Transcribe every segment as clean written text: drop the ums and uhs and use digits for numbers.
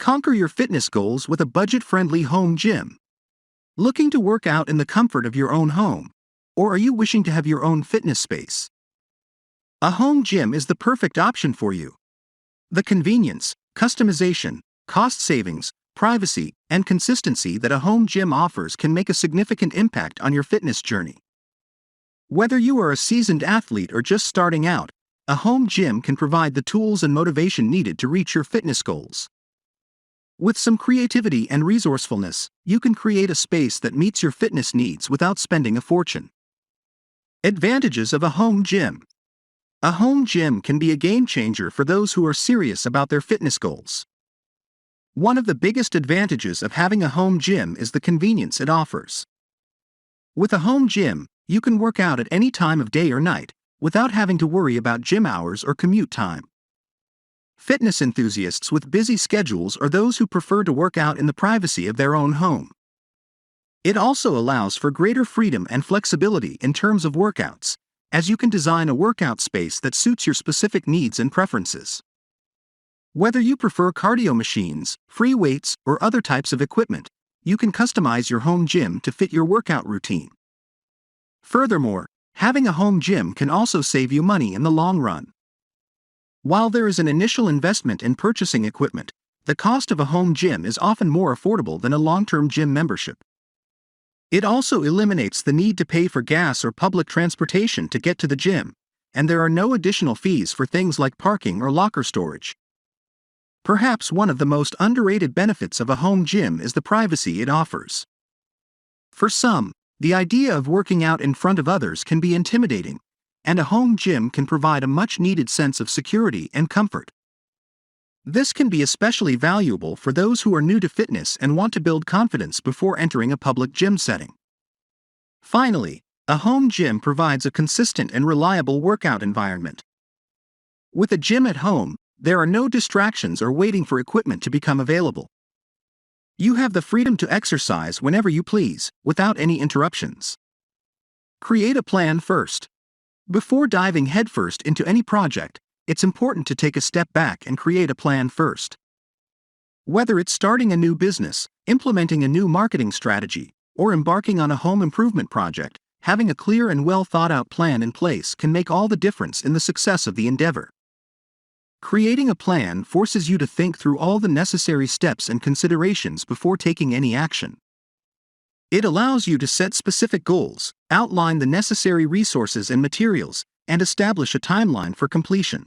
Conquer your fitness goals with a budget-friendly home gym. Looking to work out in the comfort of your own home? Or are you wishing to have your own fitness space? A home gym is the perfect option for you. The convenience, customization, cost savings, privacy, and consistency that a home gym offers can make a significant impact on your fitness journey. Whether you are a seasoned athlete or just starting out, a home gym can provide the tools and motivation needed to reach your fitness goals. With some creativity and resourcefulness, you can create a space that meets your fitness needs without spending a fortune. Advantages of a home gym. A home gym can be a game changer for those who are serious about their fitness goals. One of the biggest advantages of having a home gym is the convenience it offers. With a home gym, you can work out at any time of day or night, without having to worry about gym hours or commute time. Fitness enthusiasts with busy schedules are those who prefer to work out in the privacy of their own home. It also allows for greater freedom and flexibility in terms of workouts, as you can design a workout space that suits your specific needs and preferences. Whether you prefer cardio machines, free weights, or other types of equipment, you can customize your home gym to fit your workout routine. Furthermore, having a home gym can also save you money in the long run. While there is an initial investment in purchasing equipment, the cost of a home gym is often more affordable than a long-term gym membership. It also eliminates the need to pay for gas or public transportation to get to the gym, and there are no additional fees for things like parking or locker storage. Perhaps one of the most underrated benefits of a home gym is the privacy it offers. For some, the idea of working out in front of others can be intimidating, and a home gym can provide a much-needed sense of security and comfort. This can be especially valuable for those who are new to fitness and want to build confidence before entering a public gym setting. Finally, a home gym provides a consistent and reliable workout environment. With a gym at home, there are no distractions or waiting for equipment to become available. You have the freedom to exercise whenever you please, without any interruptions. Create a plan first. Before diving headfirst into any project, it's important to take a step back and create a plan first. Whether it's starting a new business, implementing a new marketing strategy, or embarking on a home improvement project, having a clear and well-thought-out plan in place can make all the difference in the success of the endeavor. Creating a plan forces you to think through all the necessary steps and considerations before taking any action. It allows you to set specific goals, outline the necessary resources and materials, and establish a timeline for completion.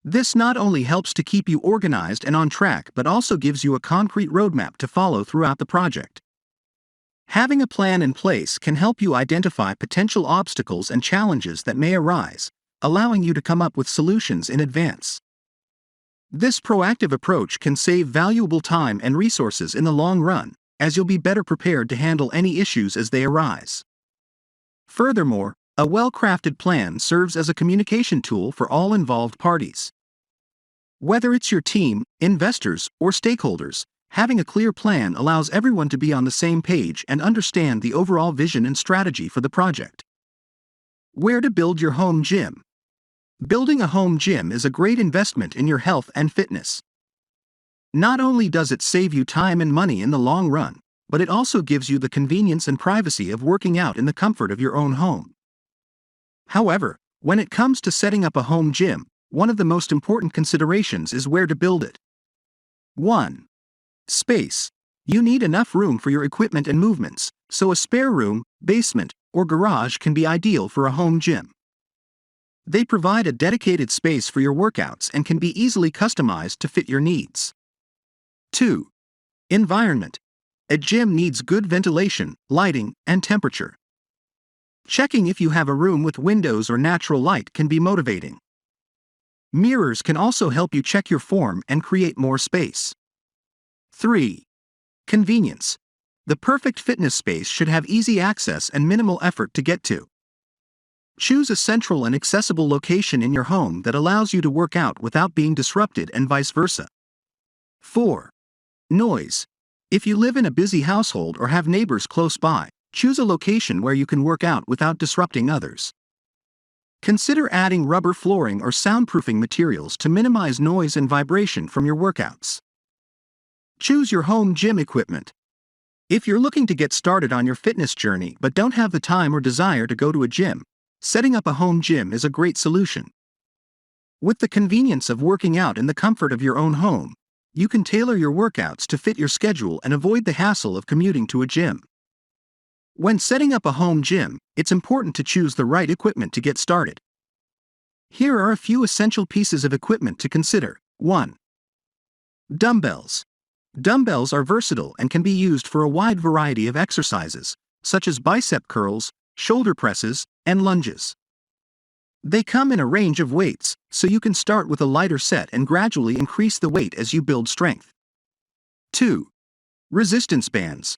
This not only helps to keep you organized and on track but also gives you a concrete roadmap to follow throughout the project. Having a plan in place can help you identify potential obstacles and challenges that may arise, allowing you to come up with solutions in advance. This proactive approach can save valuable time and resources in the long run, as you'll be better prepared to handle any issues as they arise. Furthermore, a well-crafted plan serves as a communication tool for all involved parties. Whether it's your team, investors, or stakeholders, having a clear plan allows everyone to be on the same page and understand the overall vision and strategy for the project. Where to build your home gym? Building a home gym is a great investment in your health and fitness. Not only does it save you time and money in the long run, but it also gives you the convenience and privacy of working out in the comfort of your own home. However, when it comes to setting up a home gym, one of the most important considerations is where to build it. 1. Space. You need enough room for your equipment and movements, so a spare room, basement, or garage can be ideal for a home gym. They provide a dedicated space for your workouts and can be easily customized to fit your needs. 2. Environment. A gym needs good ventilation, lighting, and temperature. Checking if you have a room with windows or natural light can be motivating. Mirrors can also help you check your form and create more space. 3. Convenience. The perfect fitness space should have easy access and minimal effort to get to. Choose a central and accessible location in your home that allows you to work out without being disrupted and vice versa. 4. Noise. If you live in a busy household or have neighbors close by, choose a location where you can work out without disrupting others. Consider adding rubber flooring or soundproofing materials to minimize noise and vibration from your workouts. Choose your home gym equipment. If you're looking to get started on your fitness journey but don't have the time or desire to go to a gym, setting up a home gym is a great solution. With the convenience of working out in the comfort of your own home, you can tailor your workouts to fit your schedule and avoid the hassle of commuting to a gym. When setting up a home gym, it's important to choose the right equipment to get started. Here are a few essential pieces of equipment to consider. 1. Dumbbells. Dumbbells are versatile and can be used for a wide variety of exercises, such as bicep curls, shoulder presses, and lunges. They come in a range of weights, so you can start with a lighter set and gradually increase the weight as you build strength. 2. Resistance bands.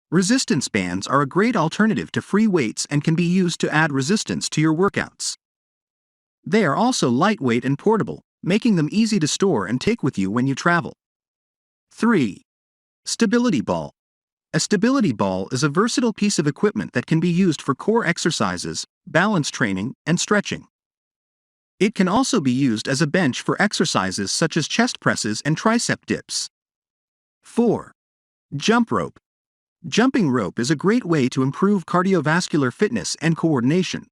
Resistance bands are a great alternative to free weights and can be used to add resistance to your workouts. They are also lightweight and portable, making them easy to store and take with you when you travel. 3. Stability ball. A stability ball is a versatile piece of equipment that can be used for core exercises, balance training, and stretching. It can also be used as a bench for exercises such as chest presses and tricep dips. 4. Jump rope. Jumping rope is a great way to improve cardiovascular fitness and coordination.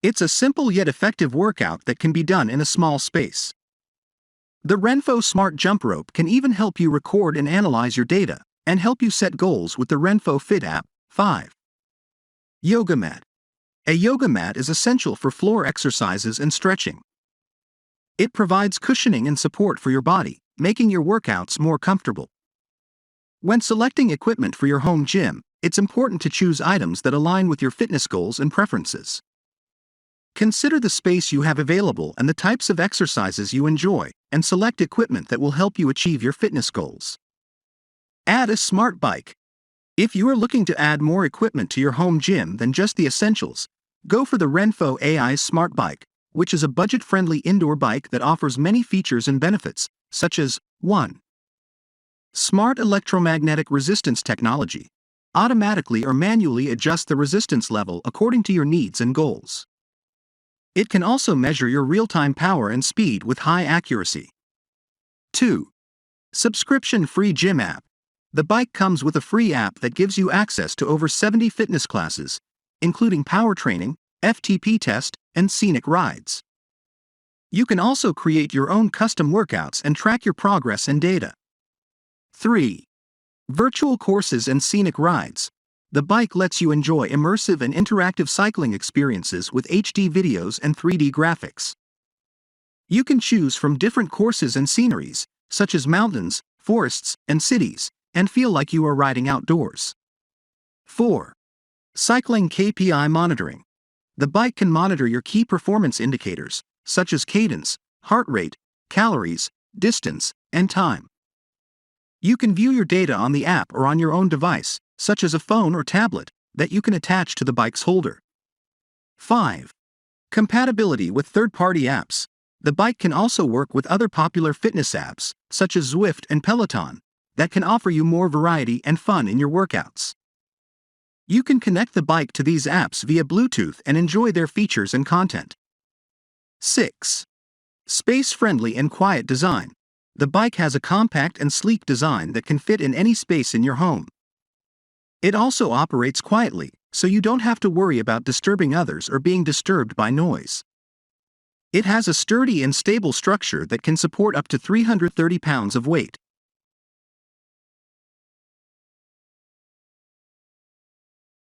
It's a simple yet effective workout that can be done in a small space. The Renpho Smart Jump Rope can even help you record and analyze your data, and help you set goals with the Renpho Fit app. 5. Yoga mat. A yoga mat is essential for floor exercises and stretching. It provides cushioning and support for your body, making your workouts more comfortable. When selecting equipment for your home gym, it's important to choose items that align with your fitness goals and preferences. Consider the space you have available and the types of exercises you enjoy, and select equipment that will help you achieve your fitness goals. Add a smart bike. If you are looking to add more equipment to your home gym than just the essentials, go for the Renpho AI Smart Bike, which is a budget-friendly indoor bike that offers many features and benefits, such as 1. Smart electromagnetic resistance technology. Automatically or manually adjust the resistance level according to your needs and goals. It can also measure your real-time power and speed with high accuracy. 2. Subscription-free gym app. The bike comes with a free app that gives you access to over 70 fitness classes, including power training, FTP test, and scenic rides. You can also create your own custom workouts and track your progress and data. 3. Virtual courses and scenic rides. The bike lets you enjoy immersive and interactive cycling experiences with HD videos and 3D graphics. You can choose from different courses and sceneries, such as mountains, forests, and cities, and feel like you are riding outdoors. 4. Cycling KPI monitoring. The bike can monitor your key performance indicators, such as cadence, heart rate, calories, distance, and time. You can view your data on the app or on your own device, such as a phone or tablet, that you can attach to the bike's holder. 5. Compatibility with third-party apps. The bike can also work with other popular fitness apps, such as Zwift and Peloton, that can offer you more variety and fun in your workouts. You can connect the bike to these apps via Bluetooth and enjoy their features and content. 6. Space-friendly and quiet design. The bike has a compact and sleek design that can fit in any space in your home. It also operates quietly, so you don't have to worry about disturbing others or being disturbed by noise. It has a sturdy and stable structure that can support up to 330 pounds of weight.